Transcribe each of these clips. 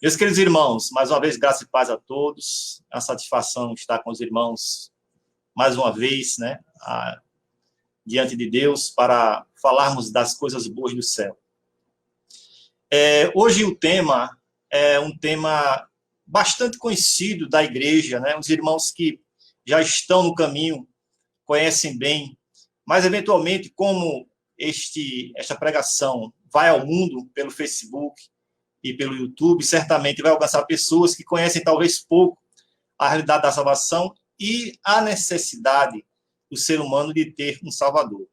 Meus queridos irmãos, mais uma vez, graça e paz a todos. É uma satisfação estar com os irmãos mais uma vez, né, diante de Deus, para falarmos das coisas boas do céu. Hoje o tema é um tema bastante conhecido da igreja, né? Os irmãos que já estão no caminho conhecem bem, mas eventualmente, como esta pregação vai ao mundo pelo Facebook e pelo YouTube, certamente vai alcançar pessoas que conhecem talvez pouco a realidade da salvação e a necessidade do ser humano de ter um Salvador.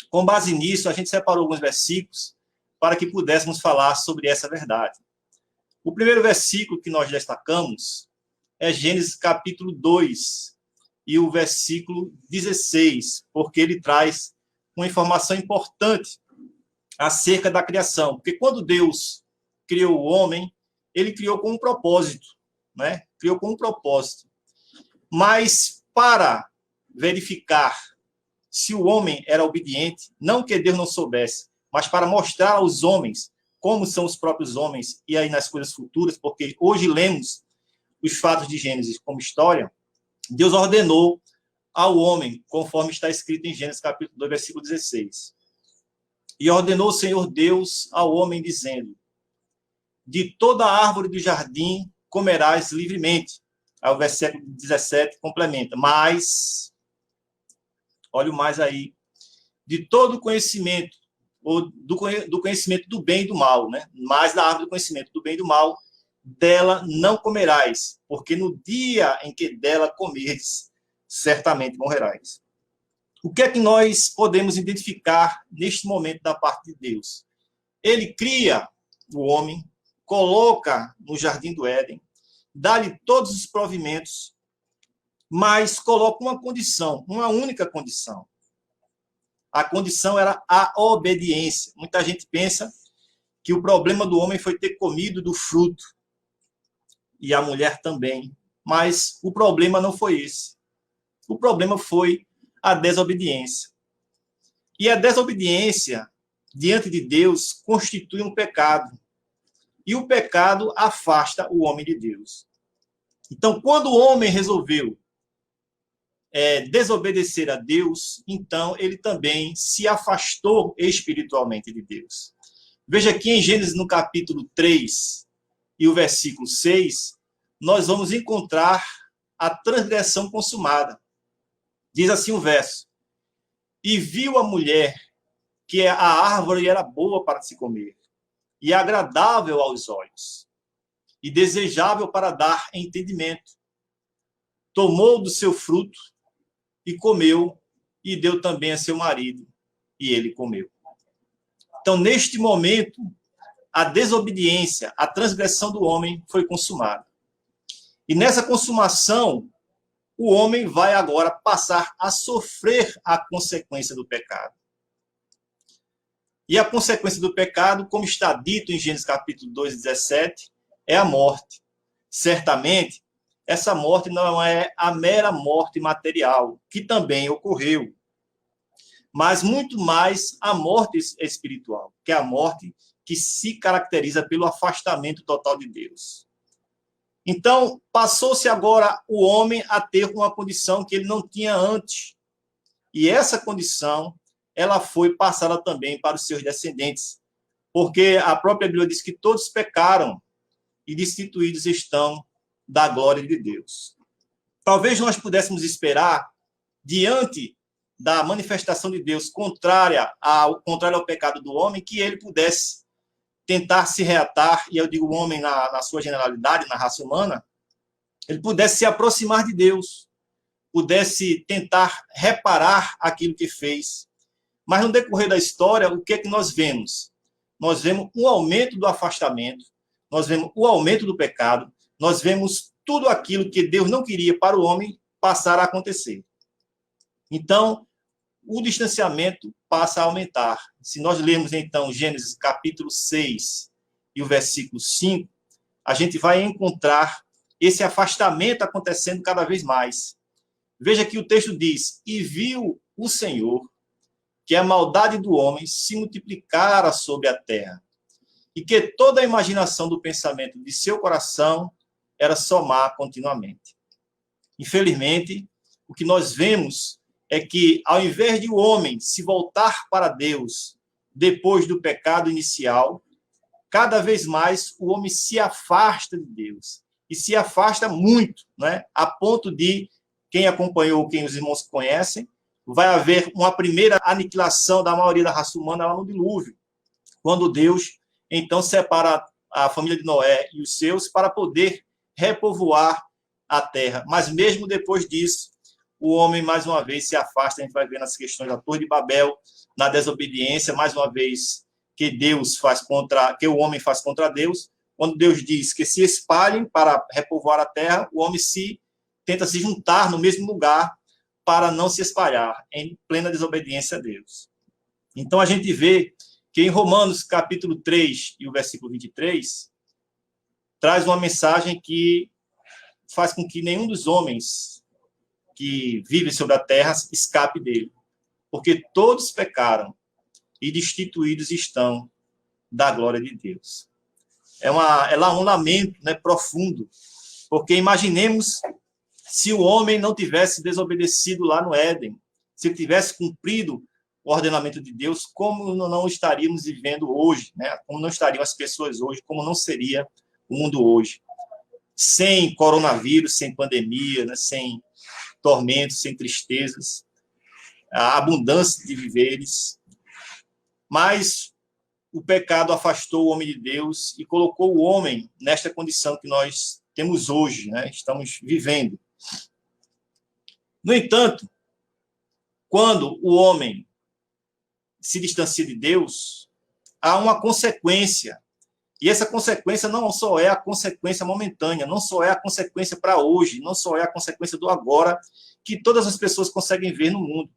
Com base nisso, a gente separou alguns versículos para que pudéssemos falar sobre essa verdade. O primeiro versículo que nós destacamos é Gênesis capítulo 2 e o versículo 16, porque ele traz uma informação importante acerca da criação. Porque quando Deus criou o homem, ele criou com um propósito, né? Criou com um propósito. Mas para verificar se o homem era obediente, não que Deus não soubesse, mas para mostrar aos homens como são os próprios homens, e aí nas coisas futuras, porque hoje lemos os fatos de Gênesis como história, Deus ordenou ao homem, conforme está escrito em Gênesis capítulo 2, versículo 16. E ordenou o Senhor Deus ao homem, dizendo: de toda árvore do jardim comerás livremente. Aí o versículo 17 complementa. Mas, olha o mais aí, de todo conhecimento, ou do conhecimento do bem e do mal, né? Mas da árvore do conhecimento do bem e do mal, dela não comerás, porque no dia em que dela comerdes, certamente morrerás. O que é que nós podemos identificar neste momento da parte de Deus? Ele cria o homem, coloca no jardim do Éden, dá-lhe todos os provimentos, mas coloca uma condição, uma única condição. A condição era a obediência. Muita gente pensa que o problema do homem foi ter comido do fruto, e a mulher também. Mas o problema não foi esse. O problema foi a desobediência. E a desobediência diante de Deus constitui um pecado. E o pecado afasta o homem de Deus. Então, quando o homem resolveu desobedecer a Deus, então ele também se afastou espiritualmente de Deus. Veja aqui em Gênesis, no capítulo 3 e o versículo 6, nós vamos encontrar a transgressão consumada. Diz assim o verso: e viu a mulher que a árvore era boa para se comer, e agradável aos olhos, e desejável para dar entendimento. Tomou do seu fruto e comeu, e deu também a seu marido, e ele comeu. Então, neste momento, a desobediência, a transgressão do homem foi consumada. E nessa consumação, o homem vai agora passar a sofrer a consequência do pecado. E a consequência do pecado, como está dito em Gênesis capítulo 2, 17, é a morte. Certamente, essa morte não é a mera morte material, que também ocorreu, mas muito mais a morte espiritual, que é a morte que se caracteriza pelo afastamento total de Deus. Então, passou-se agora o homem a ter uma condição que ele não tinha antes. E essa condição, ela foi passada também para os seus descendentes, porque a própria Bíblia diz que todos pecaram e destituídos estão da glória de Deus. Talvez nós pudéssemos esperar, diante da manifestação de Deus contrária ao pecado do homem, que ele pudesse tentar se reatar, e eu digo o homem na sua generalidade, na raça humana, ele pudesse se aproximar de Deus, pudesse tentar reparar aquilo que fez. Mas no decorrer da história, o que é que nós vemos? Nós vemos um aumento do afastamento, nós vemos o aumento do pecado, nós vemos tudo aquilo que Deus não queria para o homem passar a acontecer. Então, o distanciamento passa a aumentar. Se nós lermos, então, Gênesis capítulo 6 e o versículo 5, a gente vai encontrar esse afastamento acontecendo cada vez mais. Veja que o texto diz: e viu o Senhor que a maldade do homem se multiplicara sobre a terra, e que toda a imaginação do pensamento de seu coração era somar continuamente. Infelizmente, o que nós vemos é que, ao invés de o homem se voltar para Deus depois do pecado inicial, cada vez mais o homem se afasta de Deus. E se afasta muito, né? A ponto de, quem acompanhou, quem os irmãos conhecem, vai haver uma primeira aniquilação da maioria da raça humana lá no dilúvio, quando Deus, então, separa a família de Noé e os seus para poder repovoar a terra. Mas mesmo depois disso, o homem, mais uma vez, se afasta. A gente vai ver nas questões da Torre de Babel, na desobediência, mais uma vez, que o homem faz contra Deus. Quando Deus diz que se espalhem para repovoar a terra, o homem tenta se juntar no mesmo lugar para não se espalhar, em plena desobediência a Deus. Então, a gente vê que em Romanos, capítulo 3, e o versículo 23, traz uma mensagem que faz com que nenhum dos homens que vivem sobre a terra escape dele. Porque todos pecaram e destituídos estão da glória de Deus. É lá um lamento, né, profundo, porque imaginemos se o homem não tivesse desobedecido lá no Éden, se ele tivesse cumprido o ordenamento de Deus, como não estaríamos vivendo hoje, né? Como não estariam as pessoas hoje, como não seria o mundo hoje. Sem coronavírus, sem pandemia, né? Sem tormentos, sem tristezas, a abundância de viveres. Mas o pecado afastou o homem de Deus e colocou o homem nesta condição que nós temos hoje, né? Estamos vivendo. No entanto, quando o homem se distancia de Deus, há uma consequência. E essa consequência não só é a consequência momentânea, não só é a consequência para hoje, não só é a consequência do agora, que todas as pessoas conseguem ver no mundo.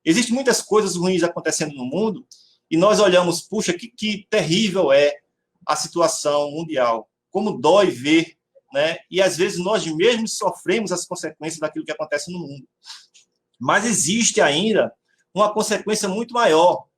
Existem muitas coisas ruins acontecendo no mundo, e nós olhamos, puxa, que terrível é a situação mundial, como dói ver, né? E às vezes nós mesmos sofremos as consequências daquilo que acontece no mundo. Mas existe ainda uma consequência muito maior,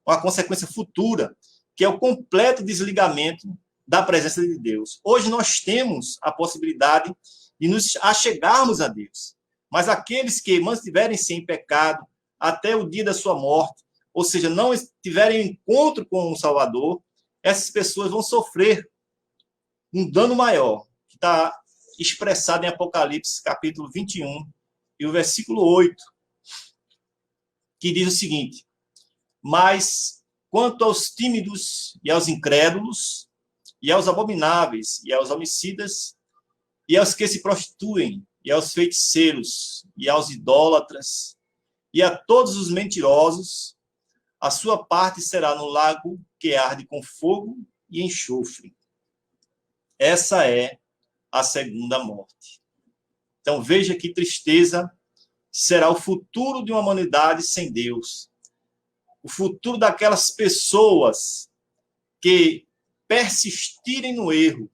uma consequência futura, que é o completo desligamento da presença de Deus. Hoje nós temos a possibilidade de nos achegarmos a Deus, mas aqueles que mantiverem-se em pecado até o dia da sua morte, ou seja, não tiverem encontro com o Salvador, essas pessoas vão sofrer um dano maior, que está expressado em Apocalipse, capítulo 21, e o versículo 8, que diz o seguinte: mas quanto aos tímidos e aos incrédulos, e aos abomináveis, e aos homicidas, e aos que se prostituem, e aos feiticeiros, e aos idólatras, e a todos os mentirosos, a sua parte será no lago que arde com fogo e enxofre. Essa é a segunda morte. Então, veja que tristeza será o futuro de uma humanidade sem Deus. O futuro daquelas pessoas que persistirem no erro,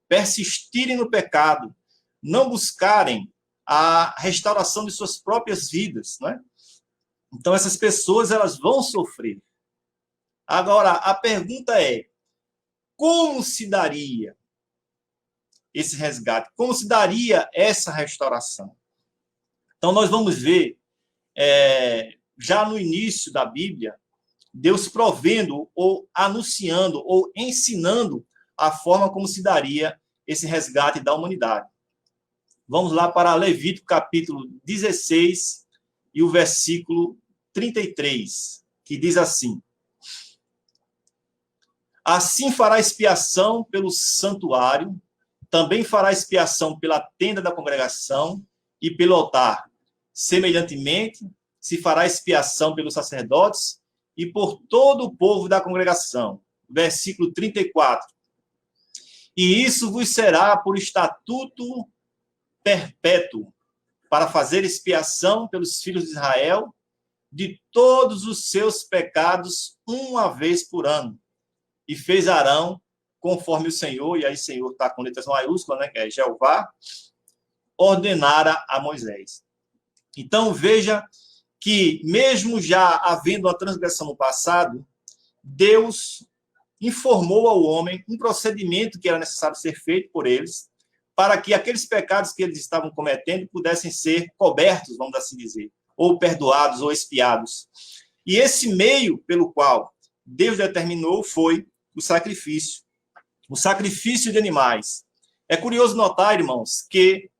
persistirem no pecado, não buscarem a restauração de suas próprias vidas, né? Então, essas pessoas, elas vão sofrer. Agora, a pergunta é, como se daria esse resgate? Como se daria essa restauração? Então, nós vamos ver, já no início da Bíblia, Deus provendo ou anunciando ou ensinando a forma como se daria esse resgate da humanidade. Vamos lá para Levítico, capítulo 16, e o versículo 33, que diz assim: assim fará expiação pelo santuário, também fará expiação pela tenda da congregação e pelo altar. Semelhantemente, se fará expiação pelos sacerdotes e por todo o povo da congregação. Versículo 34. E isso vos será por estatuto perpétuo, para fazer expiação pelos filhos de Israel de todos os seus pecados uma vez por ano. E fez Arão conforme o Senhor, e aí Senhor está com letras maiúsculas, né, que é Jeová, ordenara a Moisés. Então, veja que, mesmo já havendo uma transgressão no passado, Deus informou ao homem um procedimento que era necessário ser feito por eles, para que aqueles pecados que eles estavam cometendo pudessem ser cobertos, vamos assim dizer, ou perdoados, ou expiados. E esse meio pelo qual Deus determinou foi o sacrifício de animais. É curioso notar, irmãos, que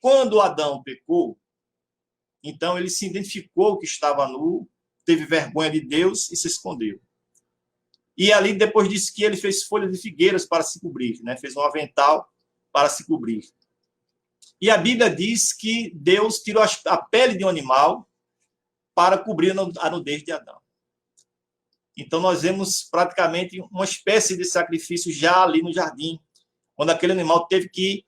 quando Adão pecou, então ele se identificou que estava nu, teve vergonha de Deus e se escondeu. E ali depois disse que ele fez folhas de figueiras para se cobrir, né? Fez um avental para se cobrir. E a Bíblia diz que Deus tirou a pele de um animal para cobrir a nudez de Adão. Então nós vemos praticamente uma espécie de sacrifício já ali no jardim, quando aquele animal teve que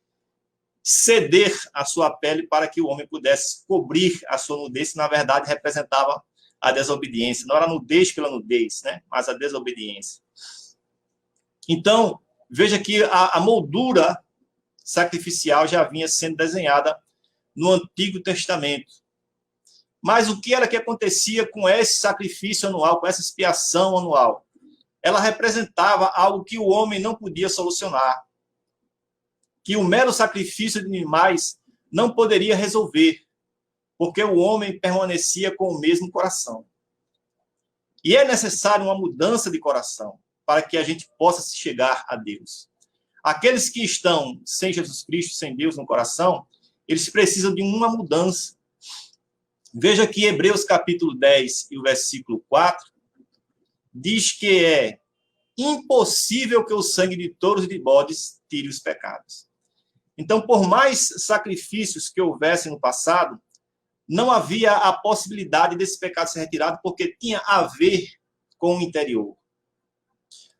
ceder a sua pele para que o homem pudesse cobrir a sua nudez, que na verdade representava a desobediência. Não era a nudez pela nudez, né? Mas a desobediência. Então, veja que a moldura sacrificial já vinha sendo desenhada no Antigo Testamento. Mas o que era que acontecia com esse sacrifício anual, com essa expiação anual? Ela representava algo que o homem não podia solucionar, que o mero sacrifício de animais não poderia resolver, porque o homem permanecia com o mesmo coração. E é necessário uma mudança de coração para que a gente possa chegar a Deus. Aqueles que estão sem Jesus Cristo, sem Deus no coração, eles precisam de uma mudança. Veja que Hebreus capítulo 10 e o versículo 4 diz que é impossível que o sangue de touros e de bodes tire os pecados. Então, por mais sacrifícios que houvessem no passado, não havia a possibilidade desse pecado ser retirado, porque tinha a ver com o interior.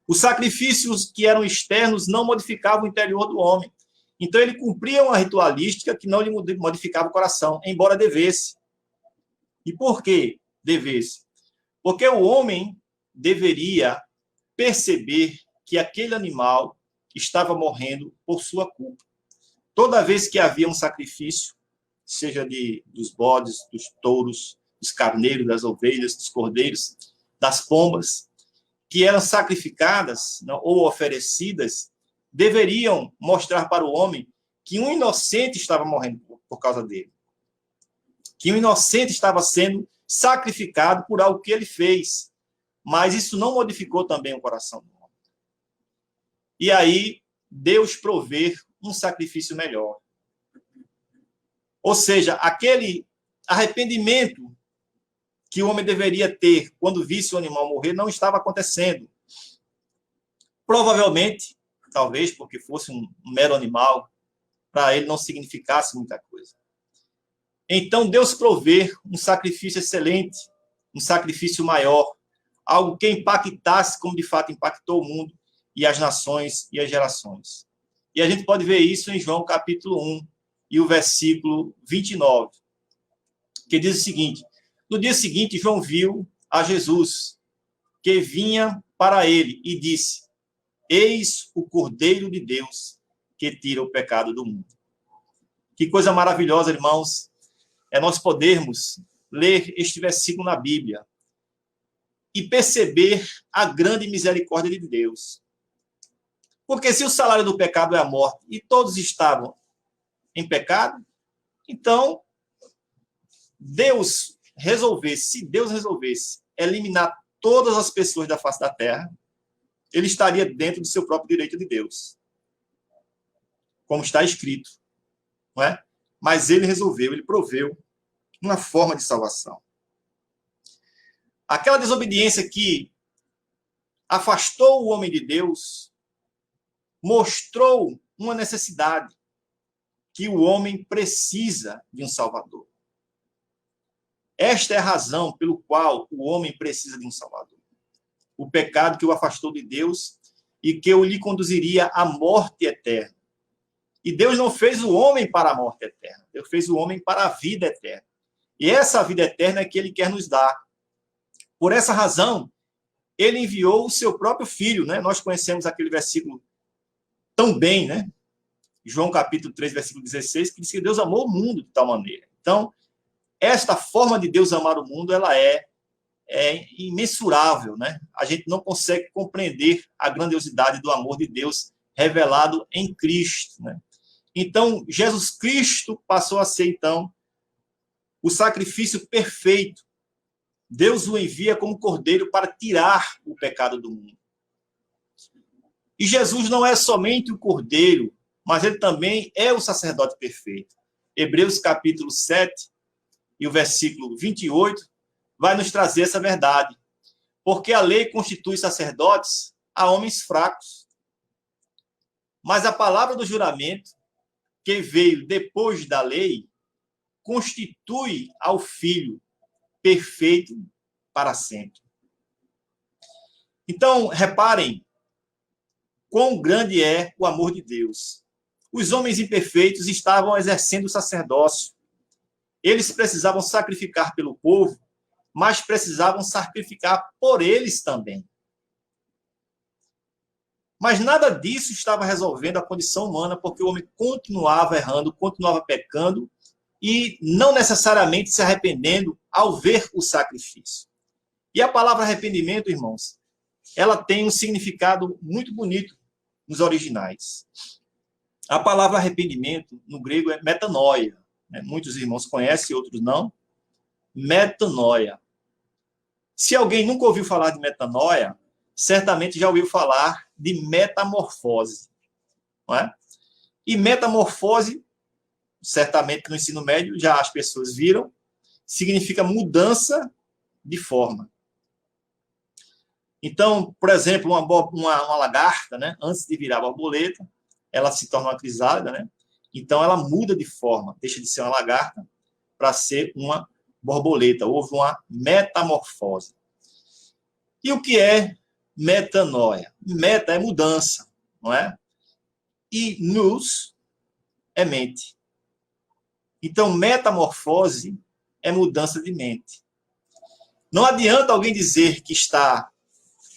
Os sacrifícios que eram externos não modificavam o interior do homem. Então, ele cumpria uma ritualística que não lhe modificava o coração, embora devesse. E por que devesse? Porque o homem deveria perceber que aquele animal estava morrendo por sua culpa. Toda vez que havia um sacrifício, seja dos bodes, dos touros, dos carneiros, das ovelhas, dos cordeiros, das pombas, que eram sacrificadas, não, ou oferecidas, deveriam mostrar para o homem que um inocente estava morrendo por causa dele. Que um inocente estava sendo sacrificado por algo que ele fez. Mas isso não modificou também o coração do homem. E aí, Deus provê um sacrifício melhor. Ou seja, aquele arrependimento que o homem deveria ter quando visse o animal morrer não estava acontecendo. Provavelmente, talvez porque fosse um mero animal, para ele não significasse muita coisa. Então, Deus provê um sacrifício excelente, um sacrifício maior, algo que impactasse como de fato impactou o mundo e as nações e as gerações. E a gente pode ver isso em João capítulo 1 e o versículo 29, que diz o seguinte: no dia seguinte, João viu a Jesus, que vinha para ele, e disse: eis o Cordeiro de Deus, que tira o pecado do mundo. Que coisa maravilhosa, irmãos, é nós podermos ler este versículo na Bíblia e perceber a grande misericórdia de Deus. Porque se o salário do pecado é a morte e todos estavam em pecado, então se Deus resolvesse eliminar todas as pessoas da face da terra, ele estaria dentro do seu próprio direito de Deus, como está escrito, não é? Mas ele resolveu, ele proveu uma forma de salvação. Aquela desobediência que afastou o homem de Deus mostrou uma necessidade, que o homem precisa de um Salvador. Esta é a razão pelo qual o homem precisa de um Salvador. O pecado que o afastou de Deus e que o lhe conduziria à morte eterna. E Deus não fez o homem para a morte eterna, Deus fez o homem para a vida eterna. E essa vida eterna é que ele quer nos dar. Por essa razão, ele enviou o seu próprio filho, né? Nós conhecemos aquele versículo tão bem, né? João capítulo 3, versículo 16, que diz que Deus amou o mundo de tal maneira. Então, esta forma de Deus amar o mundo, ela é é imensurável, né? A gente não consegue compreender a grandiosidade do amor de Deus revelado em Cristo, né? Então, Jesus Cristo passou a ser, então, o sacrifício perfeito. Deus o envia como cordeiro para tirar o pecado do mundo. E Jesus não é somente o cordeiro, mas ele também é o sacerdote perfeito. Hebreus capítulo 7 e o versículo 28 vai nos trazer essa verdade. Porque a lei constitui sacerdotes a homens fracos. Mas a palavra do juramento, que veio depois da lei, constitui ao Filho perfeito para sempre. Então, reparem quão grande é o amor de Deus. Os homens imperfeitos estavam exercendo o sacerdócio. Eles precisavam sacrificar pelo povo, mas precisavam sacrificar por eles também. Mas nada disso estava resolvendo a condição humana, porque o homem continuava errando, continuava pecando e não necessariamente se arrependendo ao ver o sacrifício. E a palavra arrependimento, irmãos, ela tem um significado muito bonito nos originais. A palavra arrependimento, no grego, é metanoia. Muitos irmãos conhecem, outros não. Metanoia. Se alguém nunca ouviu falar de metanoia, certamente já ouviu falar de metamorfose. Não é? E metamorfose, certamente no ensino médio já as pessoas viram, significa mudança de forma. Então, por exemplo, uma lagarta, né, antes de virar borboleta, ela se torna uma crisálida, né? Então ela muda de forma, deixa de ser uma lagarta para ser uma borboleta. Houve uma metamorfose. E o que é metanoia? Meta é mudança, não é? E nous é mente. Então, metamorfose é mudança de mente. Não adianta alguém dizer que está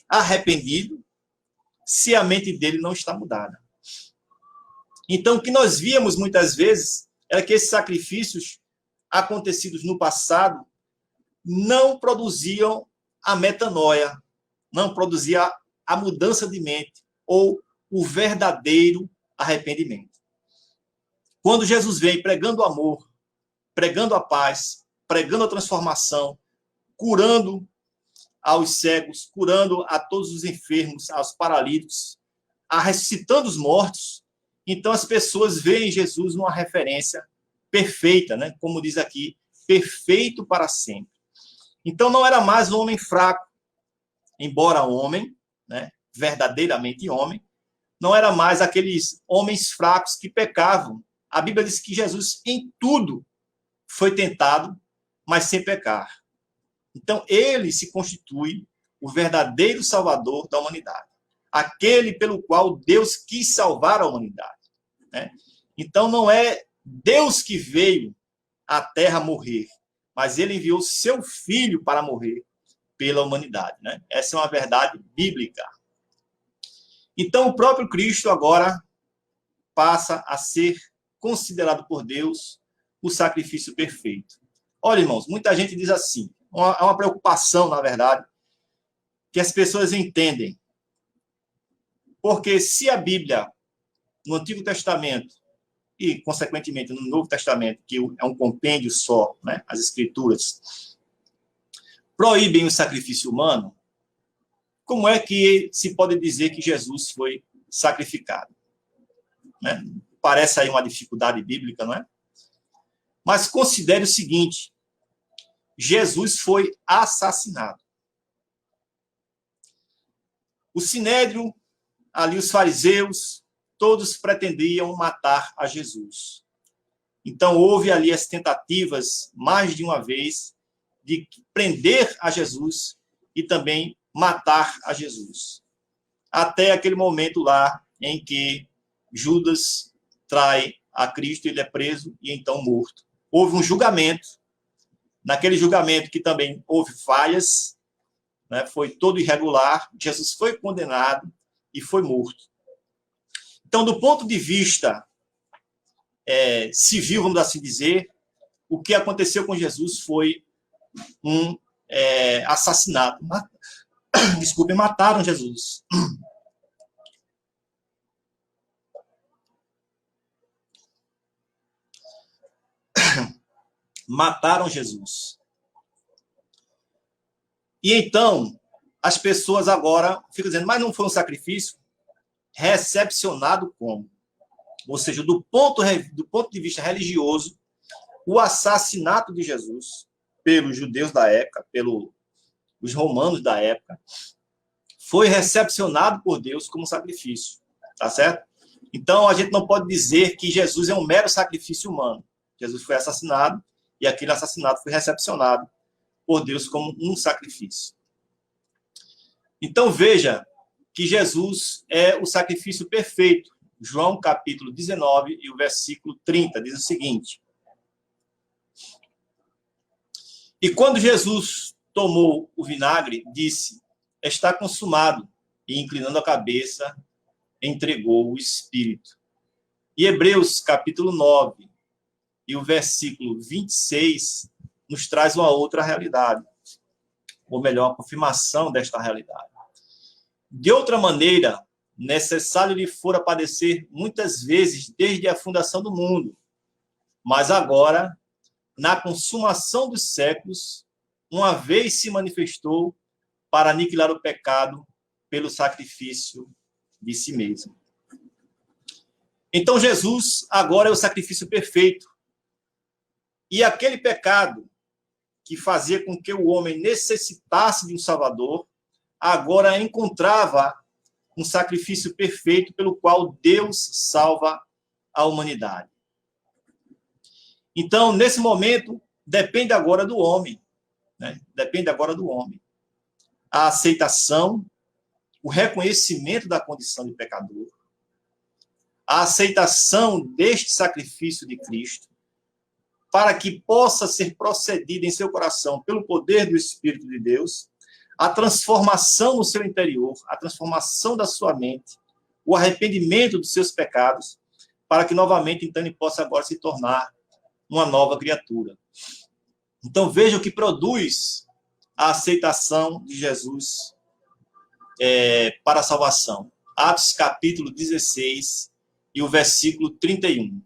arrependido se a mente dele não está mudada. Então, o que nós víamos muitas vezes era que esses sacrifícios acontecidos no passado não produziam a metanoia, não produzia a mudança de mente ou o verdadeiro arrependimento. Quando Jesus vem pregando o amor, pregando a paz, pregando a transformação, curando aos cegos, curando a todos os enfermos, aos paralíticos, ressuscitando os mortos, então as pessoas veem Jesus numa referência perfeita, né? Como diz aqui, perfeito para sempre. Então não era mais um homem fraco, embora homem, né? Verdadeiramente homem, não era mais aqueles homens fracos que pecavam. A Bíblia diz que Jesus em tudo foi tentado, mas sem pecar. Então ele se constitui o verdadeiro salvador da humanidade. Aquele pelo qual Deus quis salvar a humanidade. Né? Então, não é Deus que veio à Terra morrer, mas ele enviou seu Filho para morrer pela humanidade. Né? Essa é uma verdade bíblica. Então, o próprio Cristo agora passa a ser considerado por Deus o sacrifício perfeito. Olha, irmãos, muita gente diz assim, é uma preocupação, na verdade, que as pessoas entendem. Porque se a Bíblia, no Antigo Testamento, e, consequentemente, no Novo Testamento, que é um compêndio só, né, as Escrituras, proíbem o sacrifício humano, como é que se pode dizer que Jesus foi sacrificado? Né? Parece aí uma dificuldade bíblica, não é? Mas considere o seguinte, Jesus foi assassinado. O Sinédrio, ali os fariseus, todos pretendiam matar a Jesus. Então, houve ali as tentativas, mais de uma vez, de prender a Jesus e também matar a Jesus. Até aquele momento lá em que Judas trai a Cristo, ele é preso e então morto. Houve um julgamento. Naquele julgamento que também houve falhas, né, foi todo irregular, Jesus foi condenado e foi morto. Então, do ponto de vista civil, vamos assim dizer, o que aconteceu com Jesus foi um assassinato. Desculpem, mataram Jesus. Mataram Jesus. E então, as pessoas agora ficam dizendo, mas não foi um sacrifício? Recepcionado como? Ou seja, do ponto de vista religioso, o assassinato de Jesus pelos judeus da época, pelos romanos da época, foi recepcionado por Deus como sacrifício, tá certo? Então, a gente não pode dizer que Jesus é um mero sacrifício humano. Jesus foi assassinado e aquele assassinato foi recepcionado por Deus como um sacrifício. Então, veja que Jesus é o sacrifício perfeito. João, capítulo 19, e o versículo 30, diz o seguinte: E quando Jesus tomou o vinagre, disse, está consumado, e inclinando a cabeça, entregou o Espírito. E Hebreus, capítulo 9, e o versículo 26, nos traz uma outra realidade, ou melhor, a confirmação desta realidade. De outra maneira, necessário lhe fora padecer muitas vezes desde a fundação do mundo, mas agora, na consumação dos séculos, uma vez se manifestou para aniquilar o pecado pelo sacrifício de si mesmo. Então, Jesus agora é o sacrifício perfeito. E aquele pecado que fazia com que o homem necessitasse de um Salvador, agora encontrava um sacrifício perfeito pelo qual Deus salva a humanidade. Então, nesse momento, depende agora do homem, né? Depende agora do homem. A aceitação, o reconhecimento da condição de pecador, a aceitação deste sacrifício de Cristo, para que possa ser procedido em seu coração pelo poder do Espírito de Deus, a transformação no seu interior, a transformação da sua mente, o arrependimento dos seus pecados, para que novamente então ele possa agora se tornar uma nova criatura. Então veja o que produz a aceitação de Jesus para a salvação. Atos capítulo 16 e o versículo 31.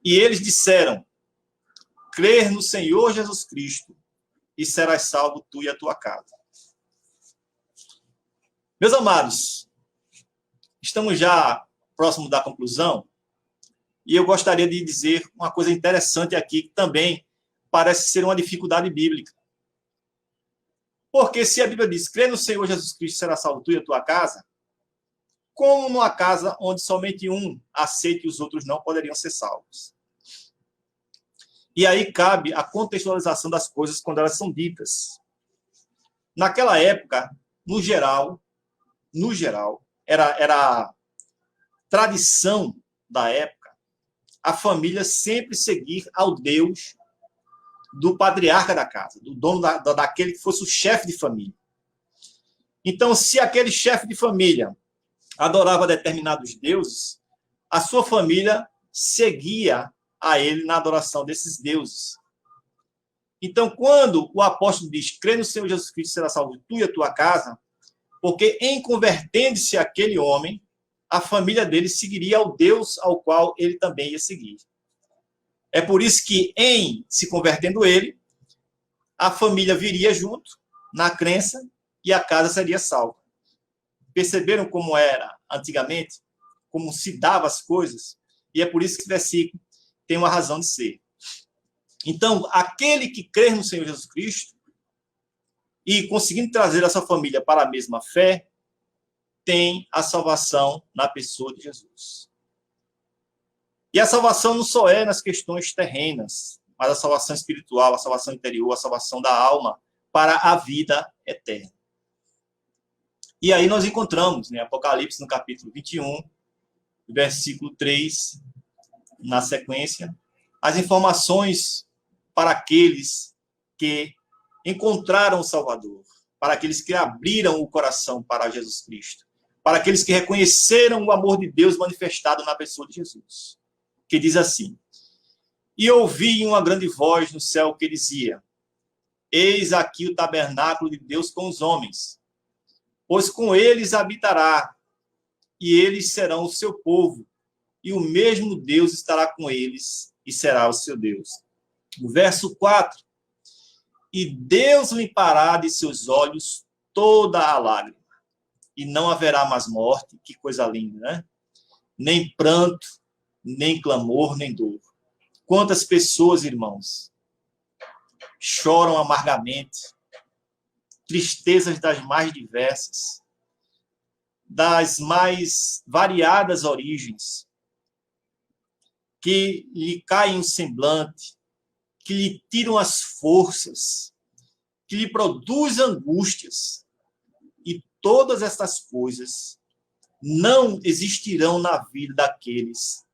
E eles disseram, crer no Senhor Jesus Cristo e serás salvo tu e a tua casa. Meus amados, estamos já próximo da conclusão e eu gostaria de dizer uma coisa interessante aqui, que também parece ser uma dificuldade bíblica. Porque se a Bíblia diz, crê no Senhor Jesus Cristo, será salvo tu e a tua casa, como numa casa onde somente um aceita e os outros não poderiam ser salvos? E aí cabe a contextualização das coisas quando elas são ditas. Naquela época, no geral, era tradição da época a família sempre seguir ao Deus do patriarca da casa, do dono daquele que fosse o chefe de família. Então, se aquele chefe de família adorava determinados deuses, a sua família seguia a ele na adoração desses deuses. Então, quando o apóstolo diz, crê no Senhor Jesus Cristo, será salvo tu e a tua casa, porque em convertendo-se aquele homem, a família dele seguiria ao Deus ao qual ele também ia seguir. É por isso que, em se convertendo ele, a família viria junto, na crença, e a casa seria salva. Perceberam como era antigamente? Como se dava as coisas? E é por isso que esse versículo tem uma razão de ser. Então, aquele que crê no Senhor Jesus Cristo e conseguindo trazer a sua família para a mesma fé, tem a salvação na pessoa de Jesus. E a salvação não só é nas questões terrenas, mas a salvação espiritual, a salvação interior, a salvação da alma para a vida eterna. E aí nós encontramos, né, Apocalipse no capítulo 21, versículo 3, na sequência, as informações para aqueles que encontraram o Salvador, para aqueles que abriram o coração para Jesus Cristo, para aqueles que reconheceram o amor de Deus manifestado na pessoa de Jesus, que diz assim, e ouvi uma grande voz no céu que dizia, Eis aqui o tabernáculo de Deus com os homens, pois com eles habitará, e eles serão o seu povo, e o mesmo Deus estará com eles, e será o seu Deus. O verso 4. E Deus limpará de seus olhos toda a lágrima, e não haverá mais morte. Que coisa linda, né? Nem pranto, nem clamor, nem dor. Quantas pessoas, irmãos, choram amargamente, tristezas das mais diversas, das mais variadas origens, que lhe caem o semblante, que lhe tiram as forças, que lhe produzem angústias. E todas estas coisas não existirão na vida daqueles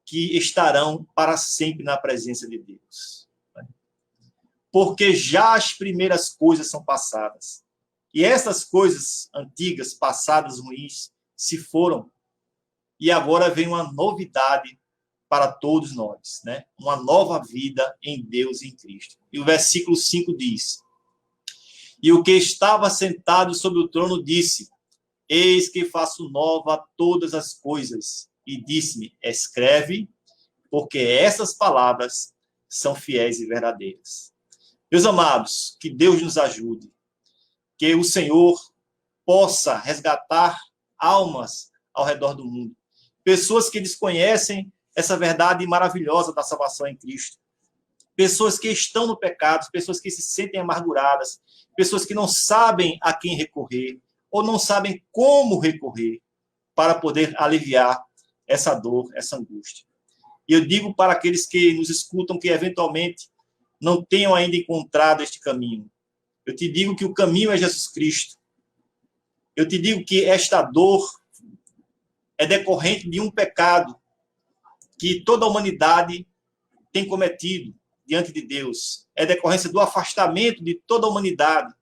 que estarão para sempre na presença de Deus. Porque já as primeiras coisas são passadas. E essas coisas antigas, passadas, ruins, se foram. E agora vem uma novidade para todos nós, né? Uma nova vida em Deus e em Cristo. E o versículo 5 diz: E o que estava sentado sobre o trono disse: Eis que faço nova todas as coisas. E disse-me: Escreve, porque essas palavras são fiéis e verdadeiras. Meus amados, que Deus nos ajude, que o Senhor possa resgatar almas ao redor do mundo, pessoas que desconhecem essa verdade maravilhosa da salvação em Cristo, pessoas que estão no pecado, pessoas que se sentem amarguradas, pessoas que não sabem a quem recorrer ou não sabem como recorrer para poder aliviar essa dor, essa angústia. E eu digo para aqueles que nos escutam que eventualmente não tenham ainda encontrado este caminho, eu te digo que o caminho é Jesus Cristo. Eu te digo que esta dor é decorrente de um pecado que toda a humanidade tem cometido diante de Deus. É decorrência do afastamento de toda a humanidade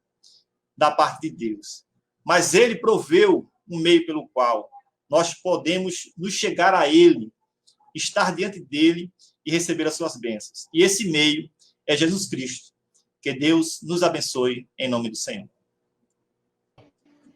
da parte de Deus. Mas ele proveu um meio pelo qual nós podemos nos chegar a ele, estar diante dele e receber as suas bênçãos. E esse meio é Jesus Cristo. Que Deus nos abençoe em nome do Senhor.